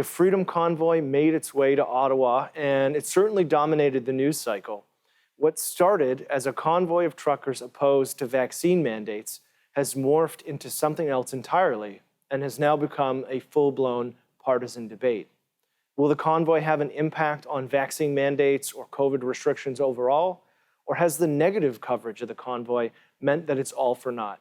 The Freedom Convoy made its way to Ottawa, and it certainly dominated the news cycle. What started as a convoy of truckers opposed to vaccine mandates has morphed into something else entirely and has now become a full-blown partisan debate. Will the convoy have an impact on vaccine mandates or COVID restrictions overall? Or has the negative coverage of the convoy meant that it's all for naught?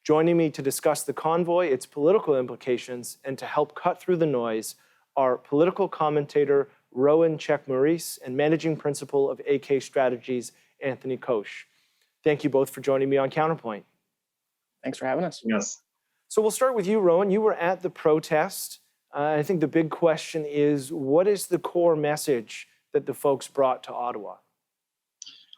Joining me to discuss the convoy, its political implications, and to help cut through the noise are political commentator Rowan Czech-Maurice and managing principal of AK Strategies, Anthony Koch. Thank you both for joining me on Counterpoint. Thanks for having us. Yes. So we'll start with you, Rowan. You were at the protest. I think the big question is, what is the core message that the folks brought to Ottawa?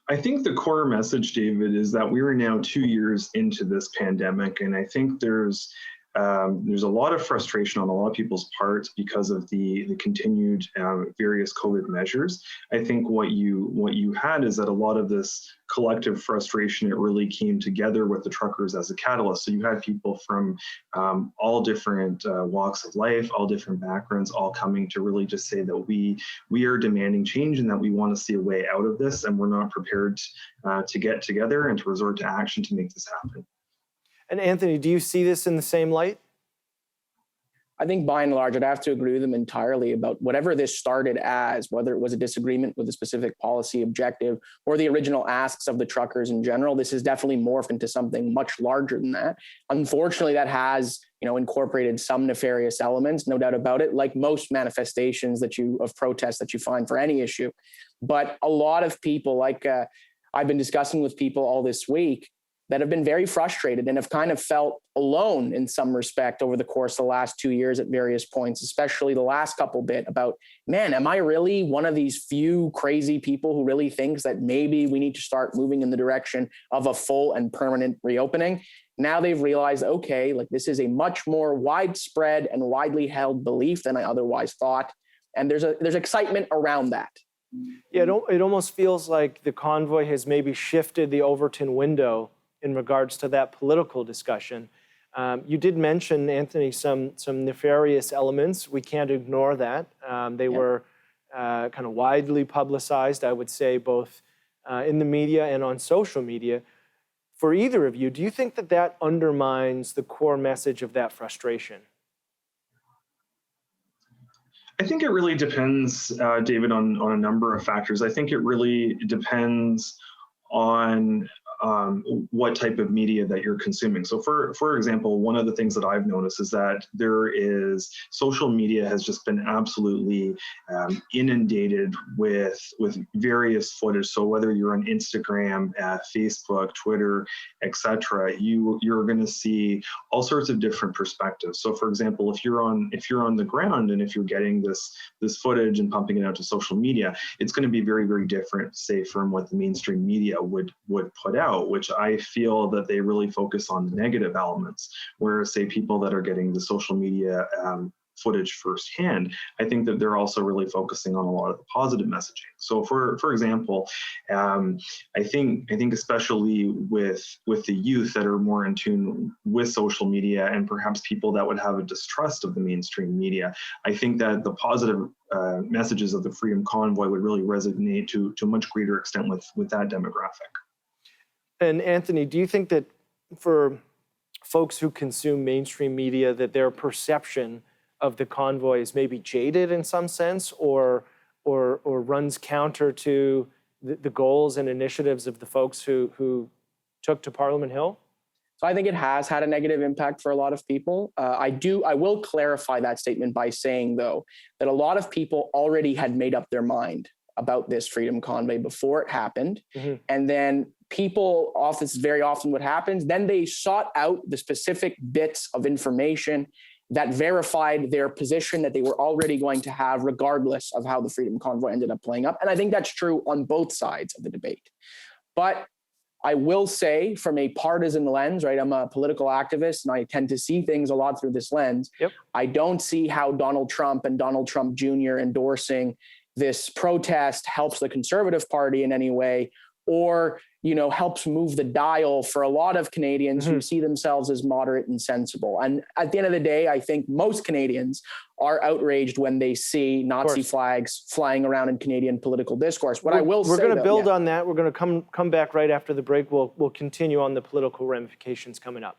I think the core message, David, is that we are now 2 years into this pandemic, and I think there's a lot of frustration on a lot of people's parts because of the continued various COVID measures. I think what you had is that a lot of this collective frustration, it really came together with the truckers as a catalyst. So you had people from all different walks of life, all different backgrounds, all coming to really just say that we are demanding change and that we want to see a way out of this, and we're not prepared to get together and to resort to action to make this happen. And Anthony, do you see this in the same light? I think by and large, I'd have to agree with them entirely about whatever this started as, whether it was a disagreement with a specific policy objective or the original asks of the truckers in general. This has definitely morphed into something much larger than that. Unfortunately, that has, incorporated some nefarious elements, no doubt about it, like most manifestations of protests that you find for any issue. But a lot of people, like I've been discussing with people all this week, that have been very frustrated and have kind of felt alone in some respect over the course of the last 2 years at various points, especially the last couple bit about, man, am I really one of these few crazy people who really thinks that maybe we need to start moving in the direction of a full and permanent reopening? Now they've realized, okay, like this is a much more widespread and widely held belief than I otherwise thought. And there's excitement around that. Yeah, it almost feels like the convoy has maybe shifted the Overton window in regards to that political discussion. You did mention, Anthony, some nefarious elements. We can't ignore that. They were kind of widely publicized, I would say, both in the media and on social media. For either of you, do you think that undermines the core message of that frustration? I think it really depends, David, on a number of factors. I think it really depends on what type of media that you're consuming. So for example, one of the things that I've noticed is that social media has just been absolutely inundated with various footage. So whether you're on Instagram, Facebook, Twitter, etc., you're going to see all sorts of different perspectives. So for example, if you're on the ground and if you're getting this footage and pumping it out to social media, it's going to be very, very different, say, from what the mainstream media would put out, which I feel that they really focus on the negative elements, whereas, say, people that are getting the social media footage firsthand, I think that they're also really focusing on a lot of the positive messaging. So for example, I think especially with the youth that are more in tune with social media and perhaps people that would have a distrust of the mainstream media, I think that the positive messages of the Freedom Convoy would really resonate to a much greater extent with that demographic. And Anthony, do you think that for folks who consume mainstream media, that their perception of the convoy is maybe jaded in some sense, or runs counter to the goals and initiatives of the folks who took to Parliament Hill? So I think it has had a negative impact for a lot of people. I will clarify that statement by saying, though, that a lot of people already had made up their mind about this Freedom Convoy before it happened. Mm-hmm. And then people, this is very often what happens, then they sought out the specific bits of information that verified their position that they were already going to have, regardless of how the Freedom Convoy ended up playing up. And I think that's true on both sides of the debate. But I will say, from a partisan lens, right, I'm a political activist and I tend to see things a lot through this lens. Yep. I don't see how Donald Trump and Donald Trump Jr. endorsing this protest helps the Conservative Party in any way, or helps move the dial for a lot of Canadians who see themselves as moderate and sensible. And at the end of the day, I think most Canadians are outraged when they see Nazi flags flying around in Canadian political discourse. What I will say, we're going to build on that. We're going to come back right after the break. We'll continue on the political ramifications coming up.